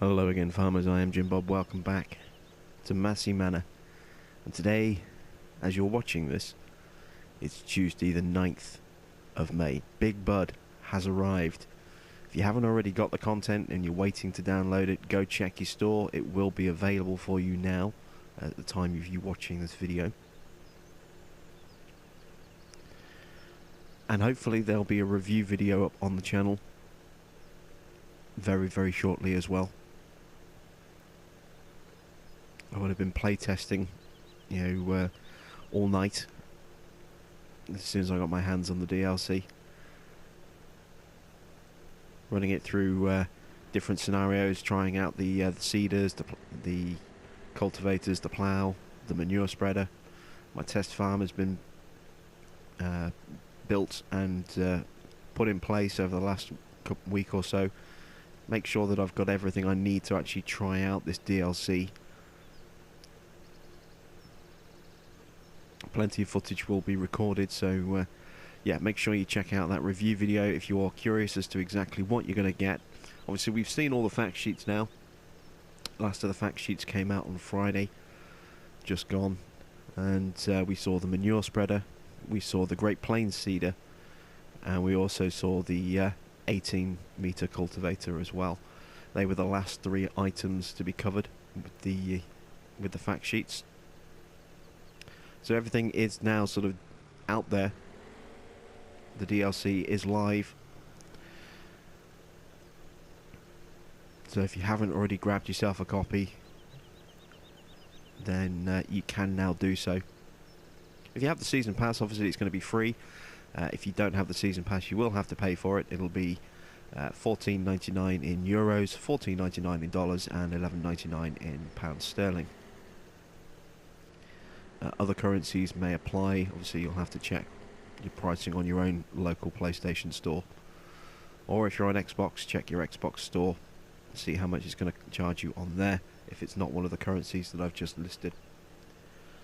Hello again, farmers. I am Jim Bob. Welcome back to Massey Manor. And today, as you're watching this, it's Tuesday the 9th of May. Big Bud has arrived. If you haven't already got the content and you're waiting to download it, go check your store. It will be available for you now at the time of you watching this video. And hopefully there'll be a review video up on the channel very, very shortly as well. I would have been playtesting, all night as soon as I got my hands on the DLC. Running it through different scenarios, trying out the seeders, the cultivators, the plough, the manure spreader. My test farm has been built and put in place over the last week or so. Make sure that I've got everything I need to actually try out this DLC. Plenty of footage will be recorded, so yeah, make sure you check out that review video if you are curious as to exactly what you're going to get. Obviously we've seen all the fact sheets now. Last of the fact sheets came out on Friday, just gone, and we saw the manure spreader, we saw the Great Plains seeder, and we also saw the 18-meter cultivator as well. They were the last three items to be covered with the fact sheets. So everything is now sort of out there. The DLC is live. So if you haven't already grabbed yourself a copy, then you can now do so. If you have the season pass, obviously it's going to be free. If you don't have the season pass, you will have to pay for it. It'll be $14.99 in euros, $14.99 in dollars, and $11.99 in pounds sterling. Other currencies may apply. Obviously you'll have to check your pricing on your own local PlayStation store, or if you're on Xbox, check your Xbox store, see how much it's going to charge you on there if it's not one of the currencies that I've just listed.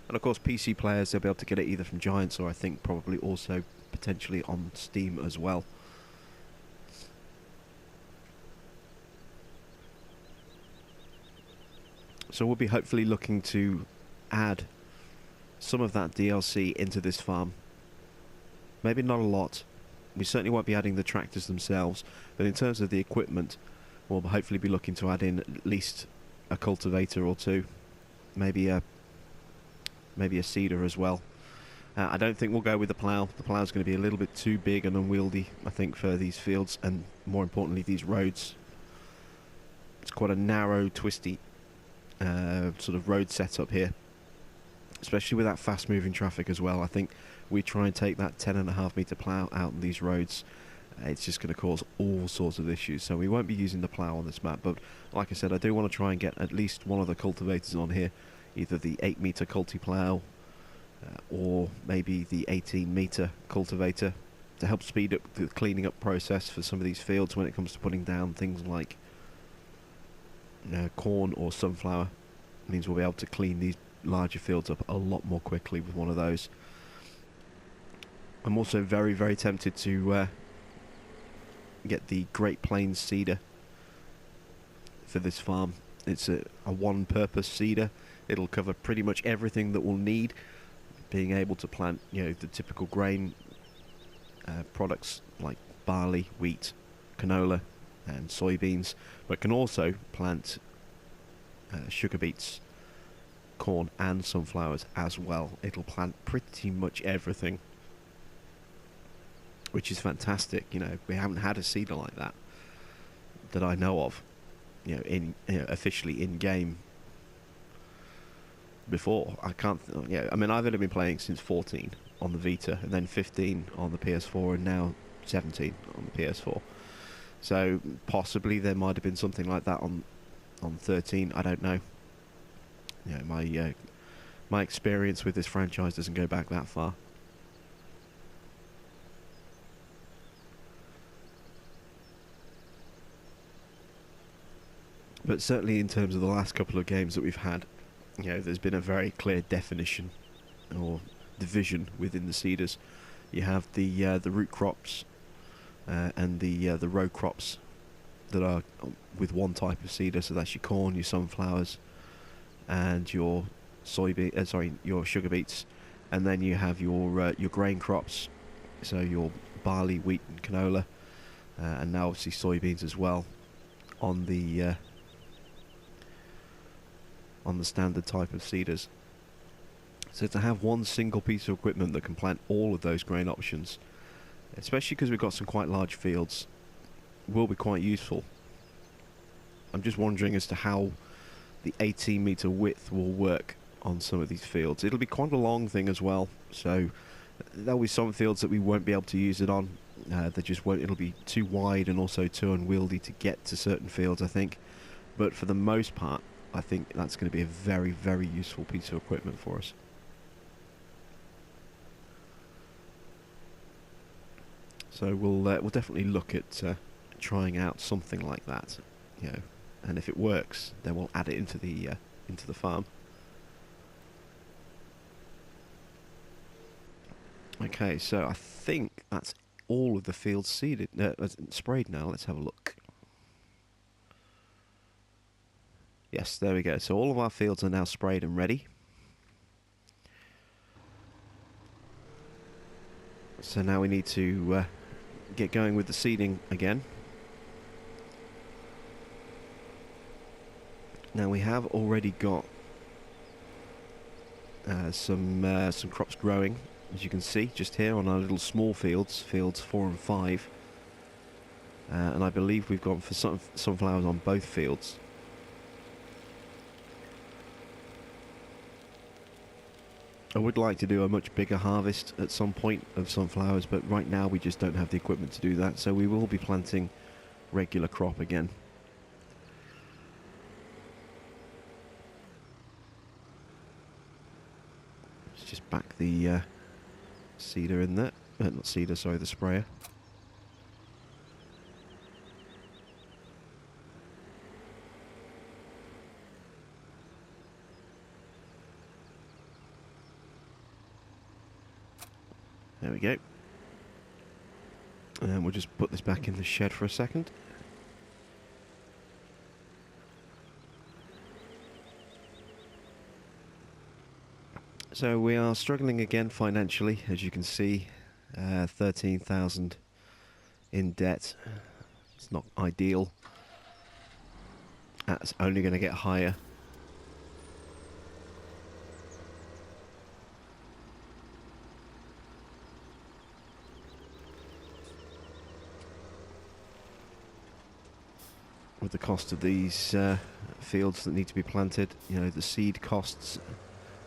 And of course PC players, they'll be able to get it either from Giants or I think probably also potentially on Steam as well. So we'll be hopefully looking to add some of that DLC into this farm. Maybe not a lot. We certainly won't be adding the tractors themselves, but in terms of the equipment, we'll hopefully be looking to add in at least a cultivator or two, maybe a seeder as well. I don't think we'll go with the plough. The plough's going to be a little bit too big and unwieldy, I think, for these fields, and more importantly these roads. It's quite a narrow, twisty sort of road setup here, especially with that fast moving traffic as well. I think we try and take that 10.5 meter plough out on these roads, it's just going to cause all sorts of issues. So we won't be using the plough on this map, but like I said, I do want to try and get at least one of the cultivators on here, either the 8 meter culti plough or maybe the 18 meter cultivator, to help speed up the cleaning up process for some of these fields when it comes to putting down things like corn or sunflower. It means we'll be able to clean these larger fields up a lot more quickly with one of those. I'm also very, very tempted to get the Great Plains seeder for this farm. It's a one-purpose seeder. It'll cover pretty much everything that we'll need, being able to plant the typical grain products like barley, wheat, canola and soybeans, but can also plant sugar beets, corn and sunflowers as well. It'll plant pretty much everything, which is fantastic. We haven't had a seeder like that I know of, officially in game before. I can't. I mean, I've only been playing since 14 on the Vita, and then 15 on the PS4, and now 17 on the PS4. So possibly there might have been something like that on 13. I don't know. My experience with this franchise doesn't go back that far. But certainly in terms of the last couple of games that we've had, there's been a very clear definition or division within the seeders. You have the root crops and the row crops that are with one type of seeder. So that's your corn, your sunflowers, and your your sugar beets, and then you have your grain crops, so your barley, wheat, and canola, and now obviously soybeans as well on the standard type of seeders. So to have one single piece of equipment that can plant all of those grain options, especially because we've got some quite large fields, will be quite useful. I'm just wondering as to how the 18-metre width will work on some of these fields. It'll be quite a long thing as well, so there'll be some fields that we won't be able to use it on. They just won't. It'll be too wide and also too unwieldy to get to certain fields, I think. But for the most part, I think that's going to be a very, very useful piece of equipment for us. So we'll definitely look at trying out something like that, you know, and if it works, then we'll add it into the farm. Okay, so I think that's all of the fields seeded, sprayed now. Let's have a look. Yes, there we go. So all of our fields are now sprayed and ready. So now we need to get going with the seeding again. Now we have already got some crops growing, as you can see, just here on our little small fields 4 and 5. And I believe we've gone for sunflowers on both fields. I would like to do a much bigger harvest at some point of sunflowers, but right now we just don't have the equipment to do that, so we will be planting regular crop again. Let's just back the seeder in there. Not seeder, sorry, the sprayer. There we go. And we'll just put this back in the shed for a second. So we are struggling again financially, as you can see. 13,000 in debt. It's not ideal. That's only going to get higher. With the cost of these fields that need to be planted, you know, the seed costs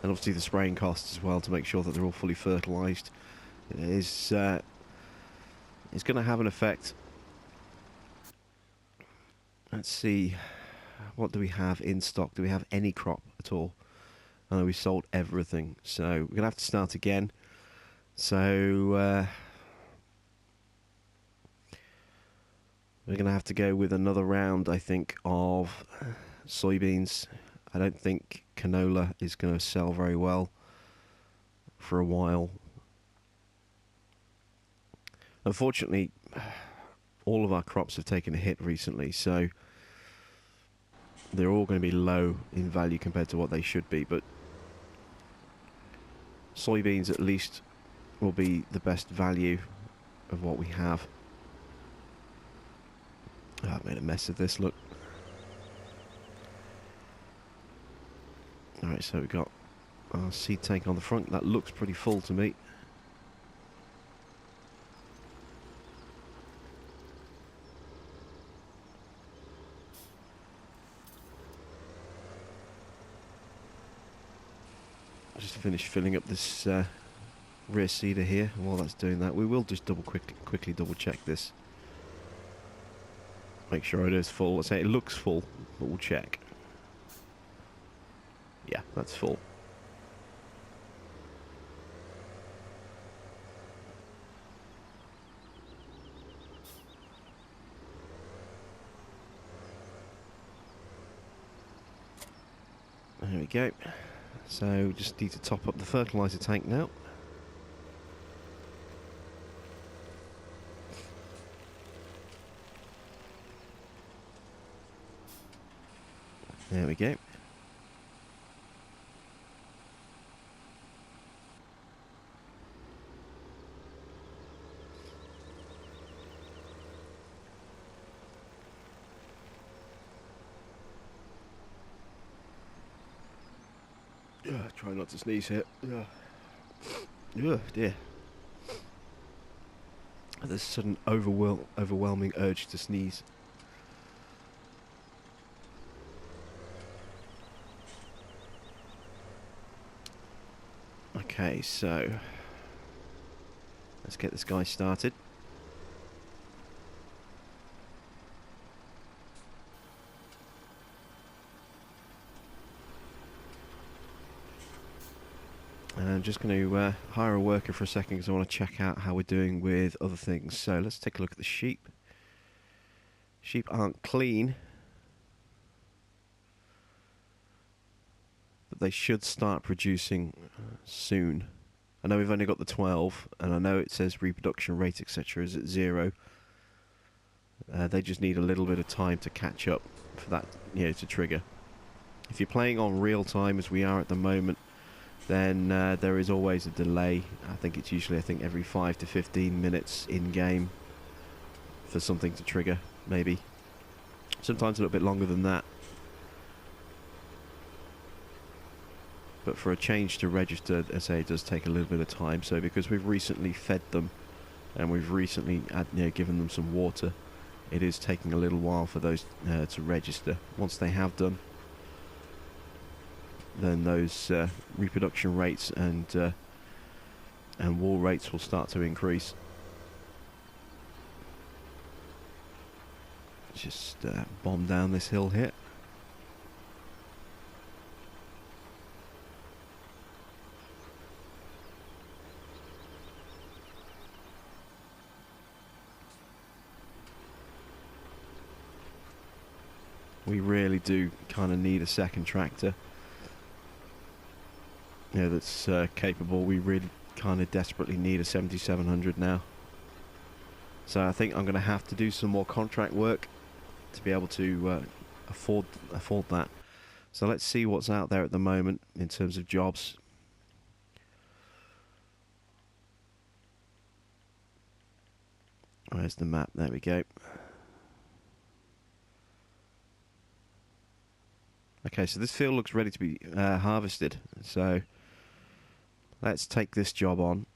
and obviously the spraying costs as well to make sure that they're all fully fertilised is going to have an effect. Let's see, what do we have in stock? Do we have any crop at all? I know we sold everything, so we're going to have to start again. So we're going to have to go with another round, I think, of soybeans. I don't think canola is going to sell very well for a while. Unfortunately, all of our crops have taken a hit recently, so they're all going to be low in value compared to what they should be, but soybeans at least will be the best value of what we have. Oh, I've made a mess of this, look. Alright, so we've got our seed tank on the front. That looks pretty full to me. Just finished filling up this rear seeder here. And while that's doing that, we will just quickly double check this. Make sure it is full. I say it looks full, but we'll check. Yeah, that's full. There we go. So just need to top up the fertiliser tank now. There we go. Try not to sneeze here. Dear. There's a sudden overwhelming urge to sneeze. Okay, so let's get this guy started. And I'm just going to hire a worker for a second because I want to check out how we're doing with other things. So let's take a look at the sheep. Sheep aren't clean, but they should start producing soon. I know we've only got the 12, and I know it says reproduction rate, etc. is at 0. They just need a little bit of time to catch up for that, to trigger. If you're playing on real time, as we are at the moment, then there is always a delay. I think it's usually, every 5 to 15 minutes in-game for something to trigger, maybe. Sometimes a little bit longer than that. But for a change to register, as I say, it does take a little bit of time. So because we've recently fed them, and we've recently given them some water, it is taking a little while for those to register. Once they have done, then those reproduction rates and wool rates will start to increase. Just bomb down this hill here. We really do kind of need a second tractor. That's capable. We really kind of desperately need a 7700 now. So I think I'm going to have to do some more contract work to be able to afford that. So let's see what's out there at the moment in terms of jobs. Where's the map? There we go. Okay, so this field looks ready to be harvested. So let's take this job on.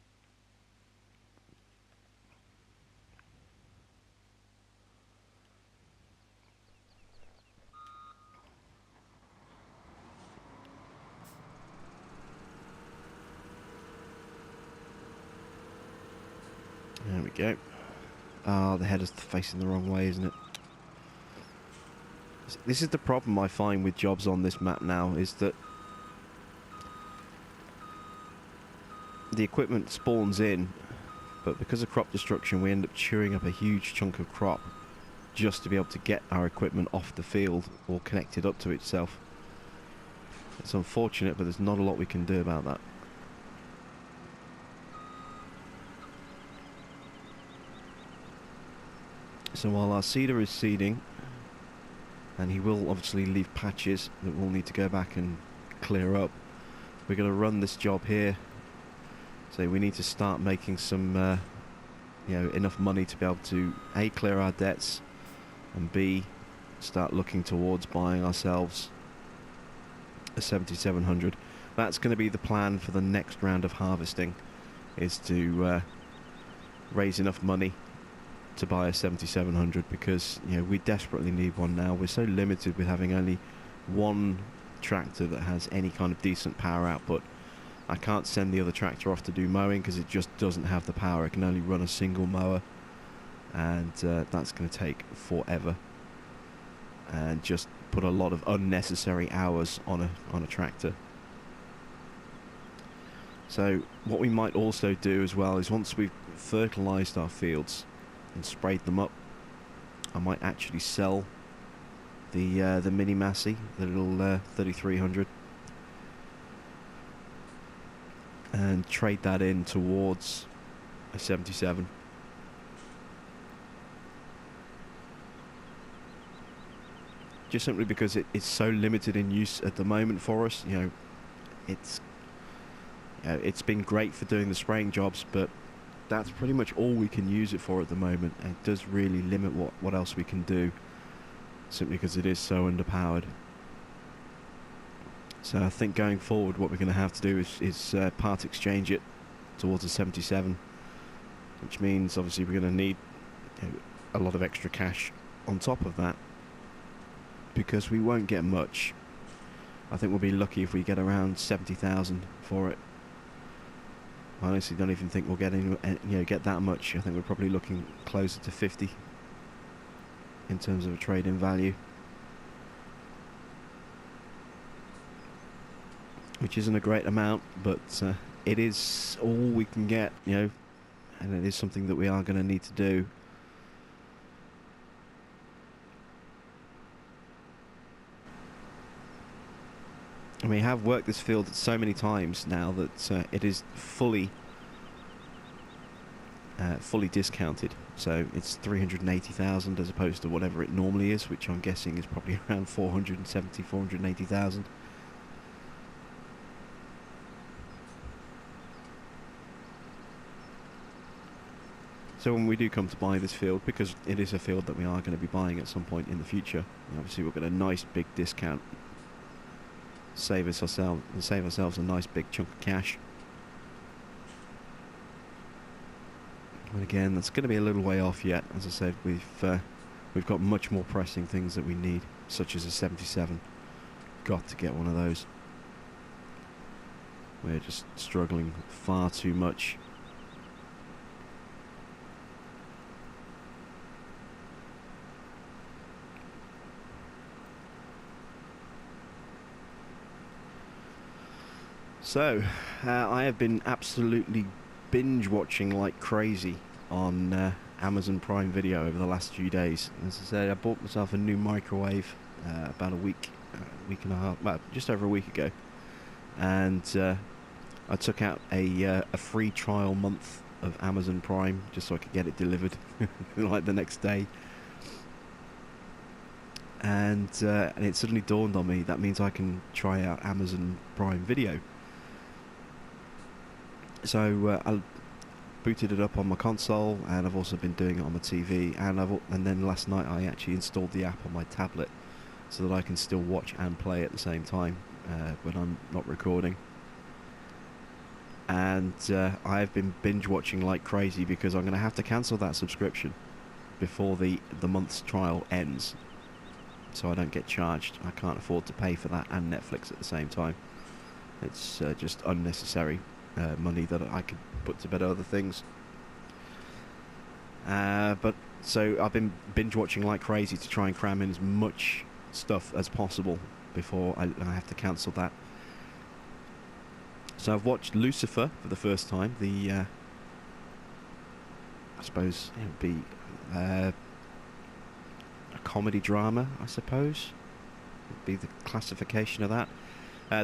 There we go. Ah, the header's facing the wrong way, isn't it? This is the problem I find with jobs on this map now, is that the equipment spawns in, but because of crop destruction we end up chewing up a huge chunk of crop just to be able to get our equipment off the field or connected up to itself. It's unfortunate, but there's not a lot we can do about that. So while our seeder is seeding, and he will obviously leave patches that we'll need to go back and clear up, we're going to run this job here. So we need to start making some enough money to be able to A, clear our debts, and B, start looking towards buying ourselves a 7700. That's going to be the plan for the next round of harvesting, is to raise enough money to buy a 7700, because we desperately need one now. We're so limited with having only one tractor that has any kind of decent power output. I can't send the other tractor off to do mowing because it just doesn't have the power. It can only run a single mower, and that's going to take forever and just put a lot of unnecessary hours on a tractor. So what we might also do as well is, once we've fertilized our fields and sprayed them up, I might actually sell the mini Massey, the little 3300, and trade that in towards a 77. just simply because it's so limited in use at the moment for us. It's it's been great for doing the spraying jobs, but that's pretty much all we can use it for at the moment. And it does really limit what else we can do, simply because it is so underpowered. So I think going forward, what we're going to have to do is part exchange it towards a 77, which means obviously we're going to need a lot of extra cash on top of that, because we won't get much. I think we'll be lucky if we get around 70,000 for it. I honestly don't even think we'll get that much. I think we're probably looking closer to 50 in terms of a trade-in value, which isn't a great amount, but it is all we can get, and it is something that we are going to need to do. And we have worked this field so many times now that it is fully discounted. So it's 380,000 as opposed to whatever it normally is, which I'm guessing is probably around 470, 480,000. So when we do come to buy this field, because it is a field that we are going to be buying at some point in the future, obviously we'll get a nice big discount. Save ourselves a nice big chunk of cash. And again, that's going to be a little way off yet. As I said, we've got much more pressing things that we need, such as a 77. Got to get one of those. We're just struggling far too much. So, I have been absolutely binge watching like crazy on Amazon Prime Video over the last few days. As I said, I bought myself a new microwave about a week and a half, well, just over a week ago, and I took out a free trial month of Amazon Prime just so I could get it delivered like the next day. And it suddenly dawned on me that means I can try out Amazon Prime Video. So I booted it up on my console, and I've also been doing it on my TV, and then last night I actually installed the app on my tablet so that I can still watch and play at the same time when I'm not recording. And I've been binge watching like crazy because I'm going to have to cancel that subscription before the month's trial ends, so I don't get charged. I can't afford to pay for that and Netflix at the same time. It's just unnecessary money that I could put to better other things. But so I've been binge watching like crazy to try and cram in as much stuff as possible before I have to cancel that. So I've watched Lucifer for the first time. I suppose it would be a comedy drama, I suppose would be the classification of that.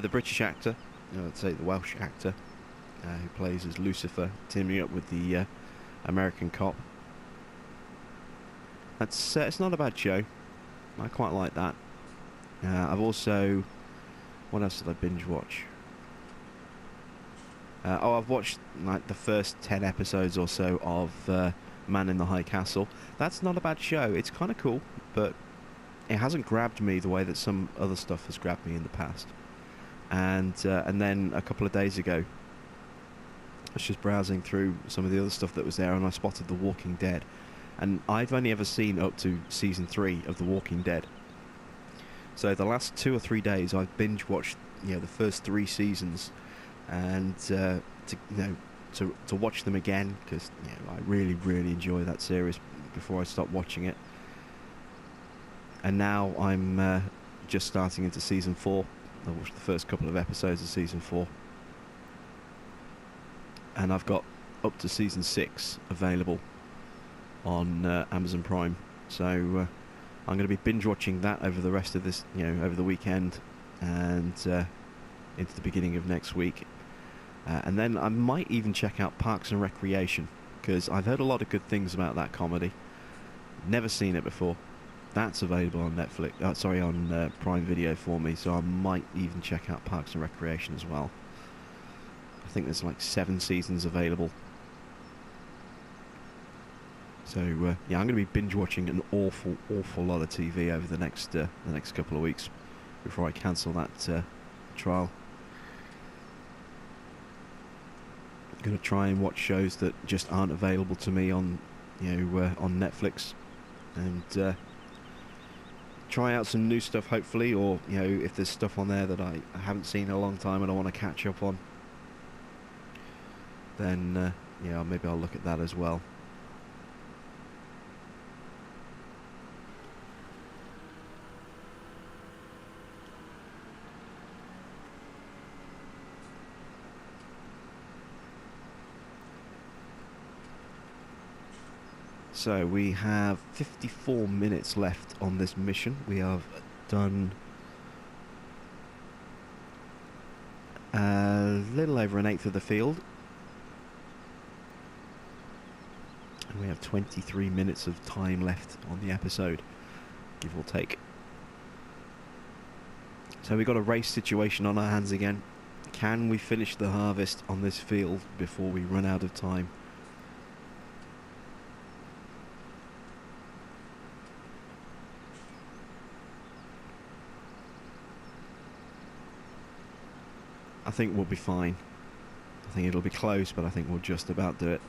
The British actor, let's say the Welsh actor, who plays as Lucifer, teaming up with the American cop. It's not a bad show. I quite like that. I've also... What else did I binge watch? I've watched like the first 10 episodes or so of Man in the High Castle. That's not a bad show. It's kind of cool, but it hasn't grabbed me the way that some other stuff has grabbed me in the past. And then a couple of days ago, I was just browsing through some of the other stuff that was there, and I spotted The Walking Dead. And I've only ever seen up to season 3 of The Walking Dead. So the last 2 or 3 days, I've binge watched the first 3 seasons, and to watch them again, because I really enjoy that series before I stopped watching it. And now I'm just starting into season 4. I watched the first couple of episodes of season 4, and I've got up to season 6 available on Amazon Prime. So I'm going to be binge watching that over the rest of this, over the weekend and into the beginning of next week. And then I might even check out Parks and Recreation, because I've heard a lot of good things about that comedy. Never seen it before. that's available on Netflix. Sorry, on Prime Video for me. So I might even check out Parks and Recreation as well. I think there's like 7 seasons available. So yeah, I'm going to be binge watching an awful lot of TV over the next couple of weeks before I cancel that trial. I'm going to try and watch shows that just aren't available to me on on Netflix, and try out some new stuff hopefully, or if there's stuff on there that I haven't seen in a long time and I want to catch up on, then yeah, maybe I'll look at that as well. So we have 54 minutes left on this mission. We have done a little over 1/8 of the field. And we have 23 minutes of time left on the episode, give or take. So we've got a race situation on our hands again. Can we finish the harvest on this field before we run out of time? I think we'll be fine. I think it'll be close, but I think we'll just about do it.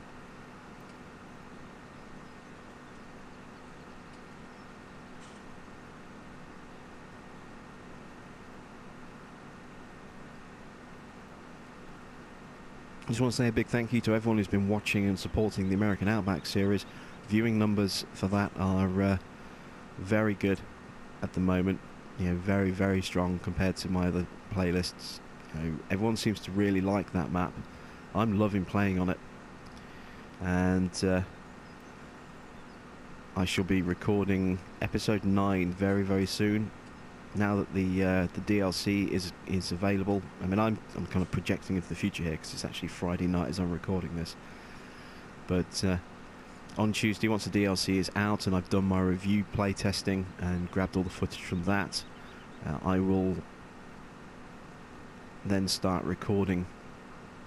I just want to say a big thank you to everyone who's been watching and supporting the American Outback series. Viewing numbers for that are very good at the moment. Very, very strong compared to my other playlists. Everyone seems to really like that map. I'm loving playing on it, and I shall be recording episode 9 very, very soon. Now that the DLC is available. I mean, I'm kind of projecting into the future here because it's actually Friday night as I'm recording this. But on Tuesday, once the DLC is out and I've done my review play testing and grabbed all the footage from that, I will then start recording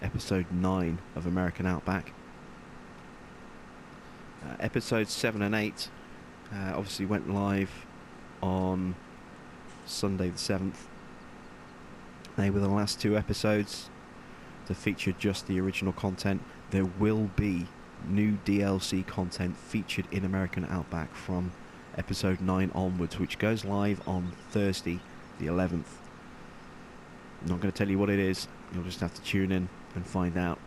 episode 9 of American Outback. Episodes 7 and 8 obviously went live on Sunday the 7th. They were the last 2 episodes to feature just the original content. There will be new DLC content featured in American Outback from episode 9 onwards, which goes live on Thursday the 11th. I'm not going to tell you what it is. You'll just have to tune in and find out.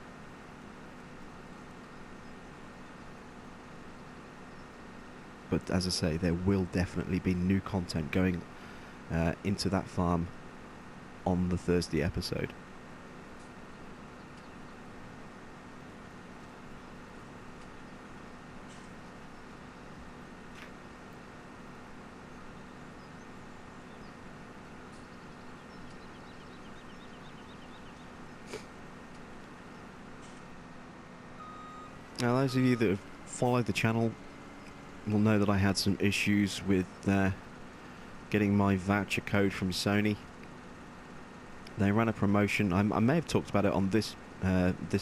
But as I say, there will definitely be new content going into that farm on the Thursday episode. Now, those of you that have followed the channel will know that I had some issues with getting my voucher code from Sony. They ran a promotion. I may have talked about it on this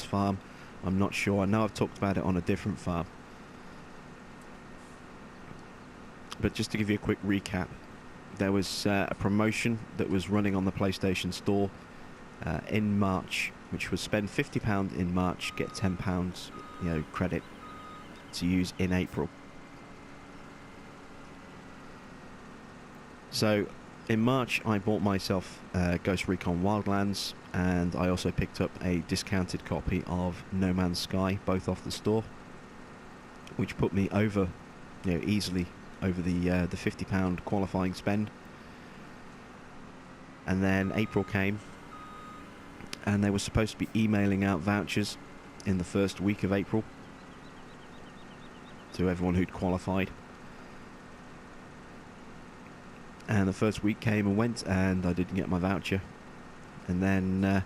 farm. I'm not sure. I know I've talked about it on a different farm. But just to give you a quick recap, there was a promotion that was running on the PlayStation Store in March, which was spend £50 in March, get £10 credit to use in April. So in March I bought myself Ghost Recon Wildlands, and I also picked up a discounted copy of No Man's Sky, both off the store, which put me over, easily over the £50 qualifying spend. And then April came, and they were supposed to be emailing out vouchers in the first week of April to everyone who'd qualified. And the first week came and went, and I didn't get my voucher. And then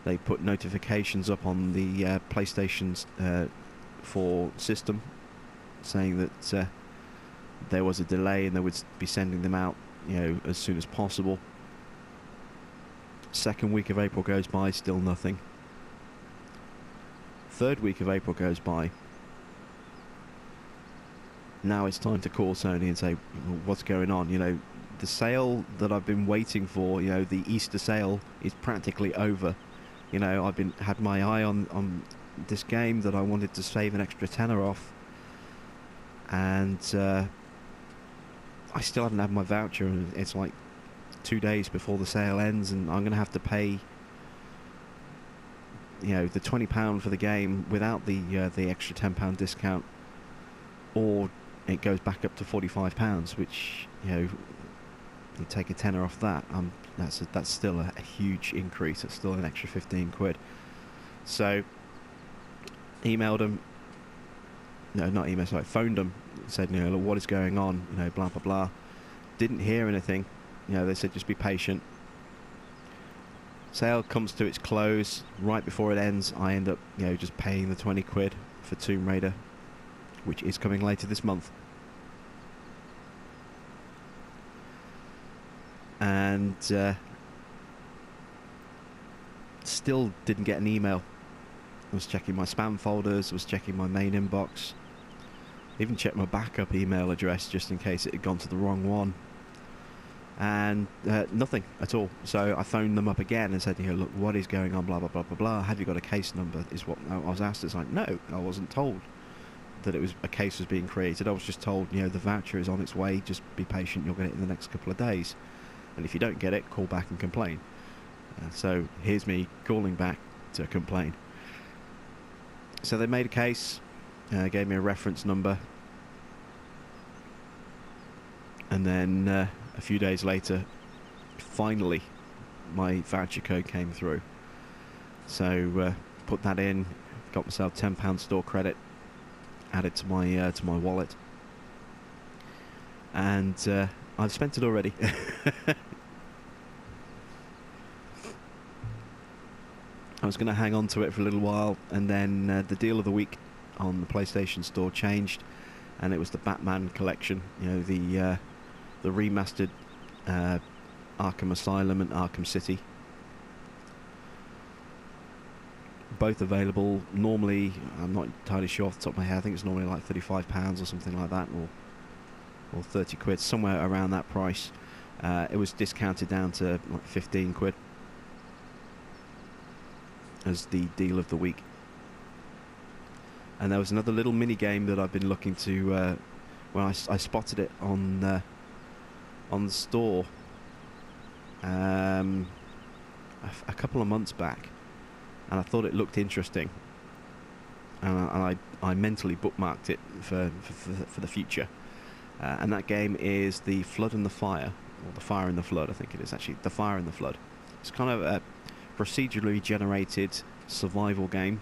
they put notifications up on the PlayStation's 4 system saying that there was a delay and they would be sending them out, you know, as soon as possible. Second week of April goes by, still nothing. Third week of April goes by. Now it's time to call Sony and say, what's going on? You know, the sale that I've been waiting for, you know, the Easter sale is practically over. You know, I've had my eye on this game that I wanted to save an extra tenner off, and I still haven't had my voucher, and it's like 2 days before the sale ends, and I'm going to have to pay, you know, the £20 for the game without the extra £10 discount, or it goes back up to £45, which, you know, you take a tenner off that. That's still a huge increase. It's still an extra 15 quid. So emailed them. No, not emailed. Sorry, phoned them. Said, you know, look, what is going on? You know, blah blah blah. Didn't hear anything. You know, they said just be patient. Sale comes to its close. Right before it ends, I end up, you know, just paying the 20 quid for Tomb Raider, which is coming later this month. And still didn't get an email. I was checking my spam folders, I was checking my main inbox, even checked my backup email address just in case it had gone to the wrong one, and nothing at all. So I phoned them up again and said, you know, look, what is going on, blah blah blah blah blah, have you got a case number, is what I was asked. It's like, no, I wasn't told that it was a case was being created. I was just told, you know, the voucher is on its way, just be patient, you'll get it in the next couple of days, and if you don't get it, call back and complain. So here's me calling back to complain. So they made a case, gave me a reference number, and then a few days later, finally, my voucher code came through. So put that in, got myself £10 store credit, added to my wallet, and I've spent it already. I was going to hang on to it for a little while, and then the deal of the week on the PlayStation Store changed, and it was the Batman collection. You know, the remastered Arkham Asylum and Arkham City. Both available. Normally, I'm not entirely sure off the top of my head, I think it's normally like £35 or something like that, or 30 quid, somewhere around that price. It was discounted down to like 15 quid. As the deal of the week. And there was another little mini game that I've been looking to, well, I spotted it on the store a couple of months back, and I thought it looked interesting, and I mentally bookmarked it for the future, and that game is The Flood and the Fire, or The Fire and the Flood, I think it is actually, The Fire and the Flood. It's kind of a procedurally generated survival game.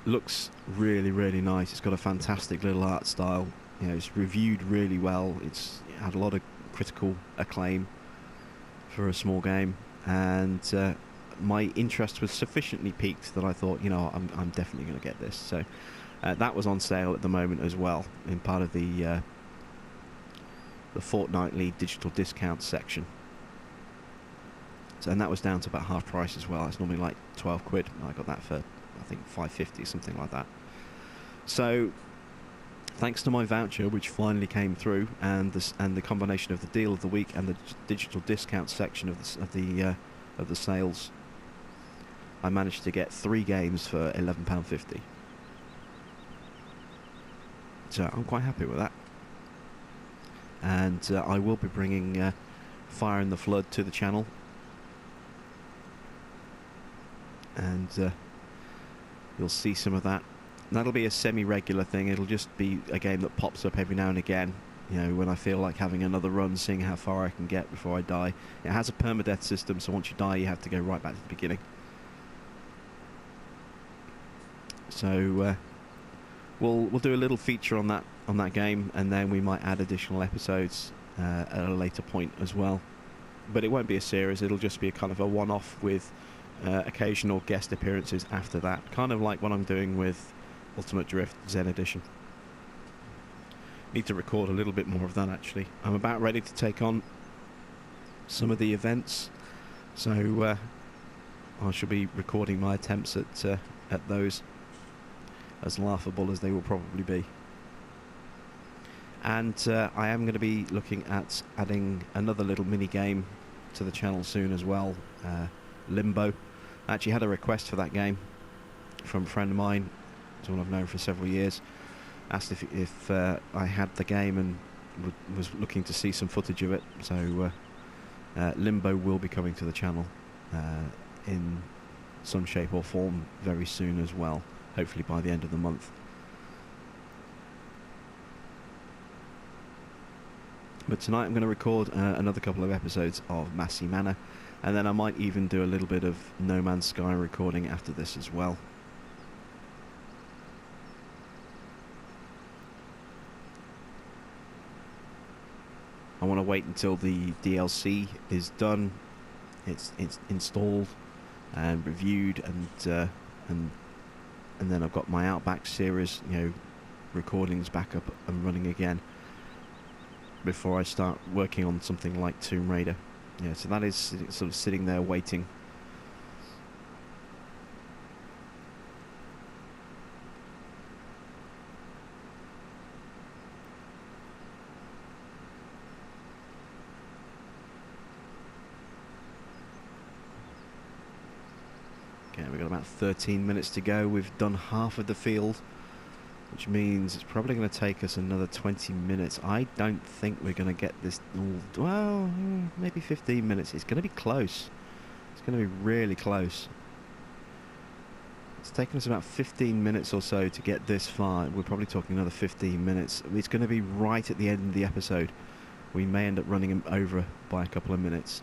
Looks really, really nice. It's got a fantastic little art style. You know, it's reviewed really well. It's had a lot of critical acclaim for a small game, and my interest was sufficiently piqued that I thought, you know, I'm definitely going to get this. So that was on sale at the moment as well, in part of the fortnightly digital discount section. And that was down to about half price as well. It's normally like 12 quid. I got that for, I think, £5.50, something like that. So thanks to my voucher, which finally came through, and the combination of the deal of the week and the digital discount section of the sales, I managed to get 3 games for £11.50. So I'm quite happy with that. And I will be bringing Fire and the Flood to the channel. And you'll see some of that. That'll be a semi-regular thing. It'll just be a game that pops up every now and again, you know, when I feel like having another run, seeing how far I can get before I die. It has a permadeath system, so once you die you have to go right back to the beginning. So we'll do a little feature on that game, and then we might add additional episodes at a later point as well. But it won't be a series, it'll just be a kind of a one-off with occasional guest appearances after that, kind of like what I'm doing with Ultimate Drift Zen Edition. Need to record a little bit more of that actually. I'm about ready to take on some of the events, so I shall be recording my attempts at those, as laughable as they will probably be. And I am going to be looking at adding another little mini game to the channel soon as well, Limbo. I actually had a request for that game from a friend of mine, someone I've known for several years. Asked if I had the game and was looking to see some footage of it. So Limbo will be coming to the channel in some shape or form very soon as well, hopefully by the end of the month. But tonight I'm going to record another couple of episodes of Massey Manor, and then I might even do a little bit of No Man's Sky recording after this as well. I want to wait until the DLC is done, it's installed and reviewed, and then I've got my Outback series, recordings back up and running again before I start working on something like Tomb Raider. Yeah, so that is sort of sitting there waiting. Okay, we've got about 13 minutes to go. We've done half of the field, which means it's probably going to take us another 20 minutes. I don't think we're going to get this all, well, maybe 15 minutes. It's going to be close. It's going to be really close. It's taken us about 15 minutes or so to get this far. We're probably talking another 15 minutes. It's going to be right at the end of the episode. We may end up running them over by a couple of minutes.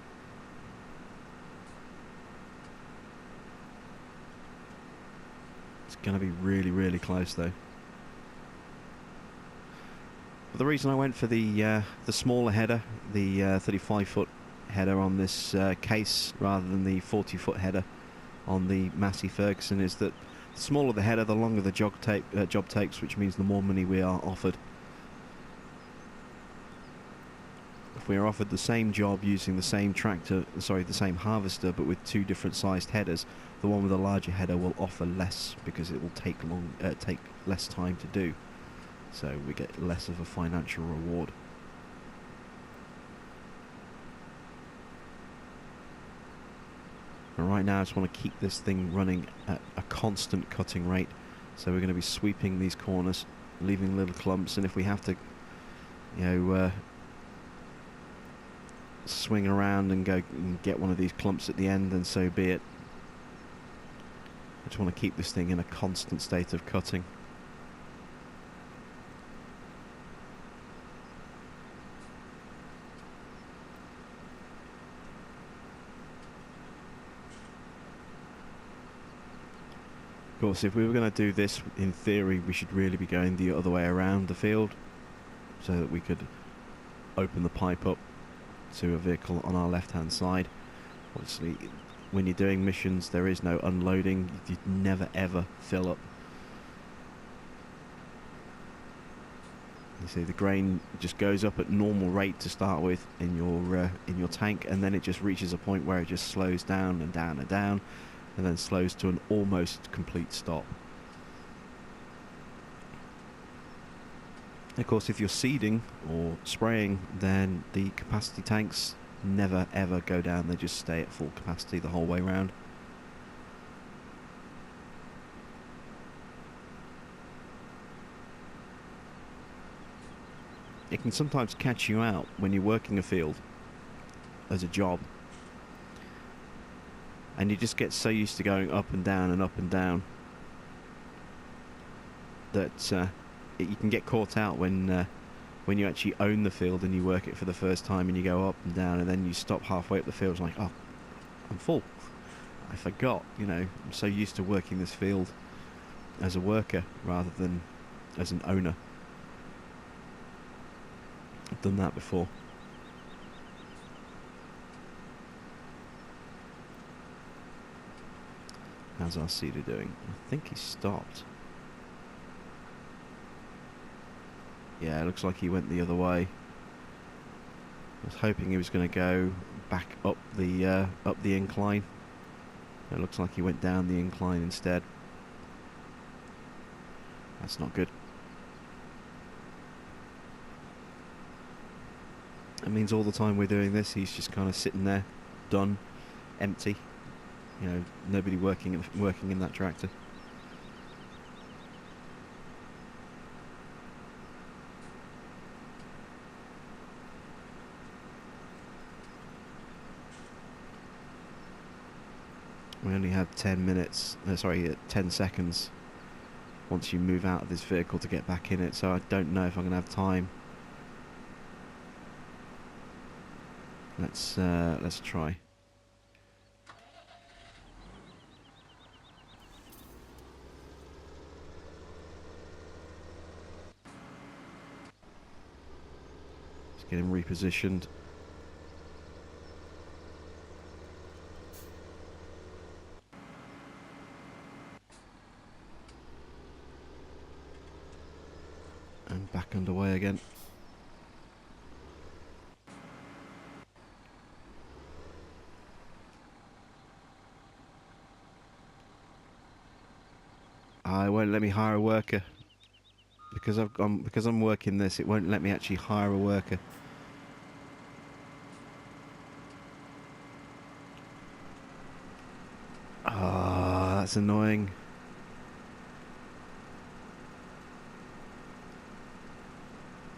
It's going to be really, really close though. But the reason I went for the smaller header, the 35-foot header on this case rather than the 40-foot header on the Massey Ferguson, is that the smaller the header, the longer the job takes, which means the more money we are offered. If we are offered the same job using the same the same harvester, but with two different sized headers, the one with the larger header will offer less because it will take less time to do. So we get less of a financial reward. And right now I just want to keep this thing running at a constant cutting rate. So we're going to be sweeping these corners, leaving little clumps, and if we have to, swing around and go and get one of these clumps at the end, then so be it. I just want to keep this thing in a constant state of cutting. Of course, if we were going to do this, in theory, we should really be going the other way around the field so that we could open the pipe up to a vehicle on our left-hand side. Obviously, when you're doing missions, there is no unloading. You never ever fill up. You see, the grain just goes up at normal rate to start with in your tank, and then it just reaches a point where it just slows down and down and down, and then slows to an almost complete stop. Of course, if you're seeding or spraying, then the capacity tanks never ever go down. They just stay at full capacity the whole way around. It can sometimes catch you out when you're working a field as a job, and you just get so used to going up and down that you can get caught out when you actually own the field and you work it for the first time, and you go up and down, and then you stop halfway up the field. It's like, oh, I'm full. I forgot, I'm so used to working this field as a worker rather than as an owner. I've done that before. How's our seeder doing? I think he stopped. Yeah, it looks like he went the other way. I was hoping he was going to go back up the incline. It looks like he went down the incline instead. That's not good. It means all the time we're doing this, he's just kind of sitting there, done, empty. You know, nobody working in that tractor. We only have 10 minutes, 10 seconds once you move out of this vehicle to get back in it, so I don't know if I'm going to have time. Let's try. Let's get him repositioned. And back underway again. I won't let me hire a worker because I'm working this. It won't let me actually hire a worker. Ah, that's annoying.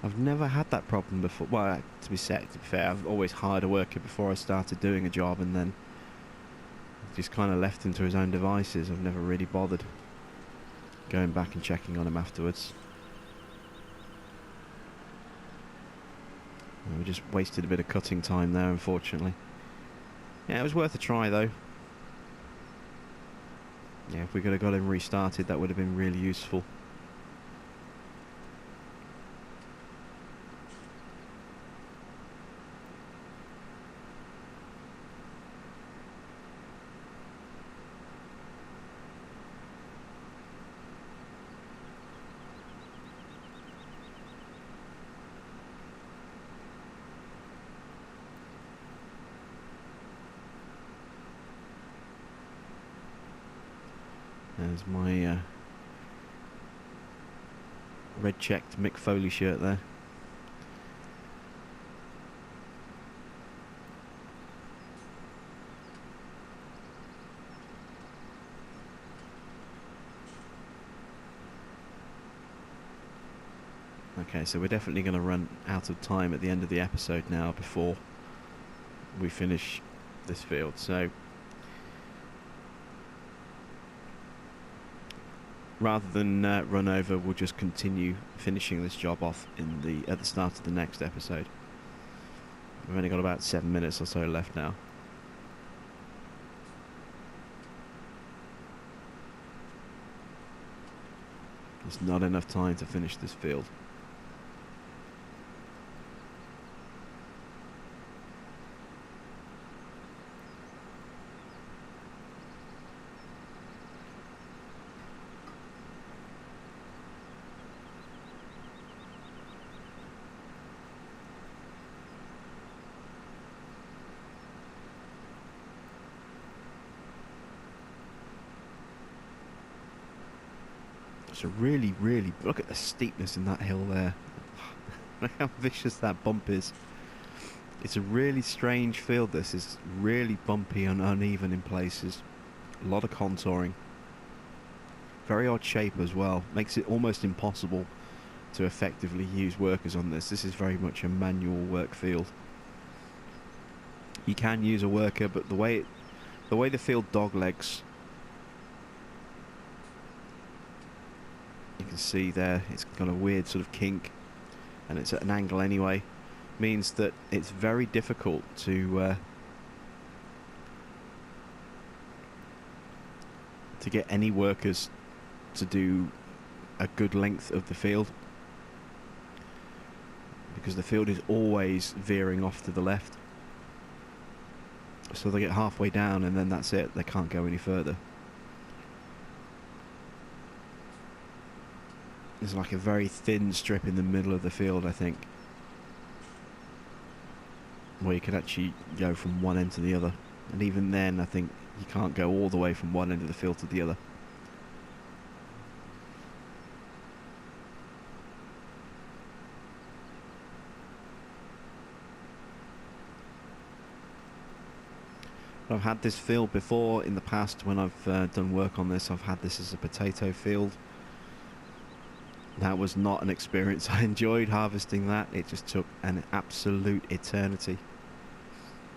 I've never had that problem before. Well, to be fair, I've always hired a worker before I started doing a job, and then just kind of left him to his own devices. I've never really bothered going back and checking on him afterwards. We just wasted a bit of cutting time there, unfortunately. Yeah, it was worth a try, though. Yeah, if we could have got him restarted, that would have been really useful. There's my red-checked Mick Foley shirt there. Okay, so we're definitely going to run out of time at the end of the episode now before we finish this field, so rather than run over, we'll just continue finishing this job off at the start of the next episode. We've only got about 7 minutes or so left now. There's not enough time to finish this field. So really, look at the steepness in that hill there. Look how vicious that bump is. It's a really strange field. This is really bumpy and uneven in places. A lot of contouring. Very odd shape as well. Makes it almost impossible to effectively use workers on this. This is very much a manual work field. You can use a worker, but the way the field doglegs, you can see there, it's got a weird sort of kink, and it's at an angle anyway, means that it's very difficult to get any workers to do a good length of the field, because the field is always veering off to the left. So they get halfway down and then that's it, they can't go any further. There's like a very thin strip in the middle of the field, I think, where you can actually go from one end to the other. And even then, I think you can't go all the way from one end of the field to the other. I've had this field before in the past when I've done work on this. I've had this as a potato field. That was not an experience I enjoyed harvesting that. It just took an absolute eternity.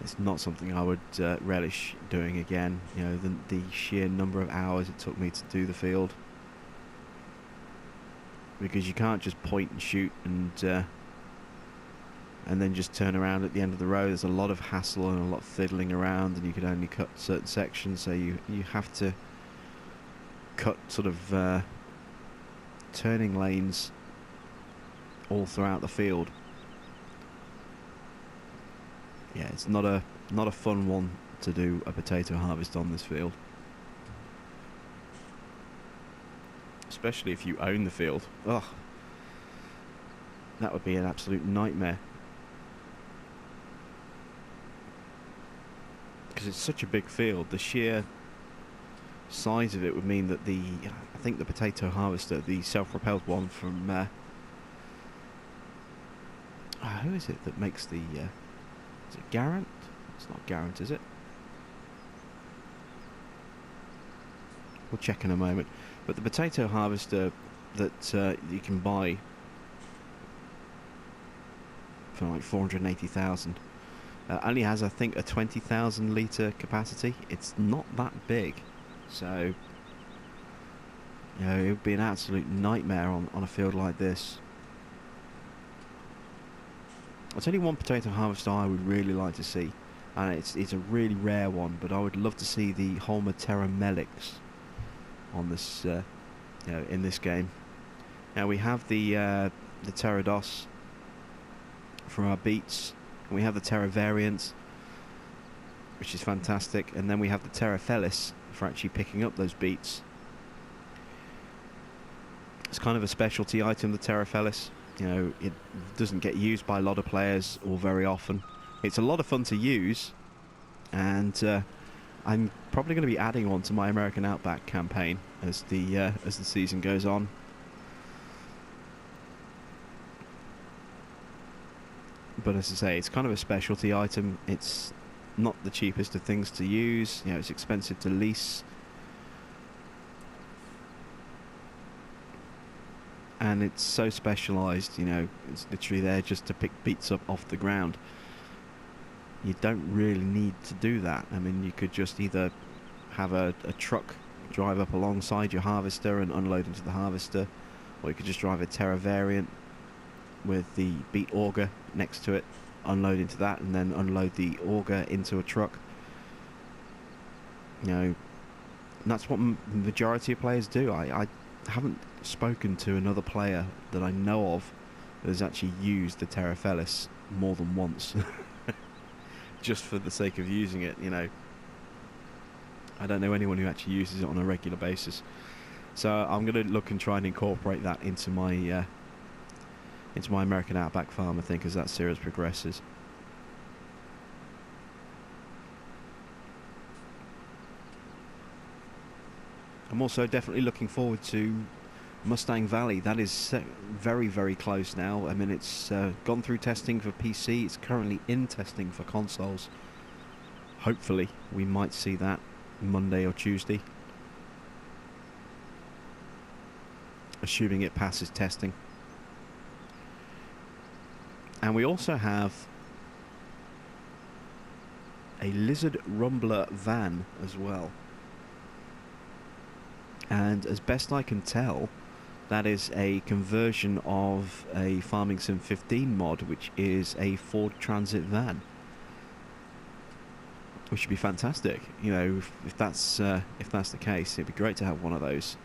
It's not something I would relish doing again. You know, the sheer number of hours it took me to do the field. Because you can't just point and shoot and then just turn around at the end of the row. There's a lot of hassle and a lot of fiddling around, and you can only cut certain sections, so you have to cut sort of turning lanes all throughout the field. Yeah, it's not a fun one to do a potato harvest on this field, especially if you own the field. Ugh, that would be an absolute nightmare, because it's such a big field. The sheer size of it would mean that I think the potato harvester, the self-propelled one from who is it that makes the is it Garant? It's not Garant, is it? We'll check in a moment. But the potato harvester that you can buy for like 480,000 only has, I think, a 20,000 litre capacity. It's not that big, so you know, it would be an absolute nightmare on a field like this. I'll tell you one potato harvester I would really like to see, and it's a really rare one, but I would love to see the Holma Terra Melix on this, you know, in this game. Now we have the Pterodos for our beets, and we have the Terra variant, which is fantastic, and then we have the Terra Felis for actually picking up those beets. It's kind of a specialty item, the Terra Felis. You know, it doesn't get used by a lot of players or very often. It's a lot of fun to use, and I'm probably going to be adding one to my American Outback campaign as the season goes on. But as I say, it's kind of a specialty item. It's not the cheapest of things to use. You know, it's expensive to lease, and it's so specialised. You know, it's literally there just to pick beets up off the ground. You don't really need to do that. I mean, you could just either have a truck drive up alongside your harvester and unload into the harvester, or you could just drive a Terra variant with the beet auger next to it, unload into that, and then unload the auger into a truck. You know, and that's what majority of players do. I haven't spoken to another player that I know of that has actually used the Terra Felis more than once. Just for the sake of using it, you know. I don't know anyone who actually uses it on a regular basis. So I'm going to look and try and incorporate that into my American Outback farm, I think, as that series progresses. I'm also definitely looking forward to Mustang Valley. That is very, very close now. I mean, it's gone through testing for PC. It's currently in testing for consoles. Hopefully, we might see that Monday or Tuesday, assuming it passes testing. And we also have a Lizard Rumbler van as well. And as best I can tell, that is a conversion of a Farming Sim 15 mod, which is a Ford Transit van, which would be fantastic. You know, if that's the case, it'd be great to have one of those.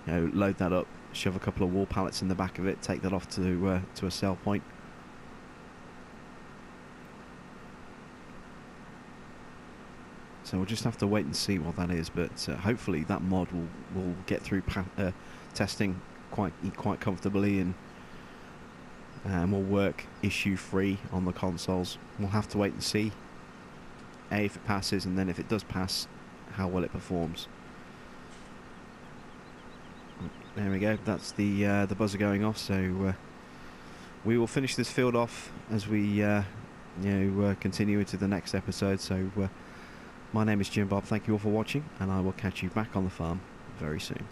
You know, load that up, shove a couple of wall pallets in the back of it, take that off to a sell point. So we'll just have to wait and see what that is, but hopefully that mod will get through testing eat quite comfortably, and will work issue free on the consoles. We'll have to wait and see. If it passes, and then if it does pass, how well it performs. There we go. That's the buzzer going off. So we will finish this field off as we continue into the next episode. So my name is Jim Bob. Thank you all for watching, and I will catch you back on the farm very soon.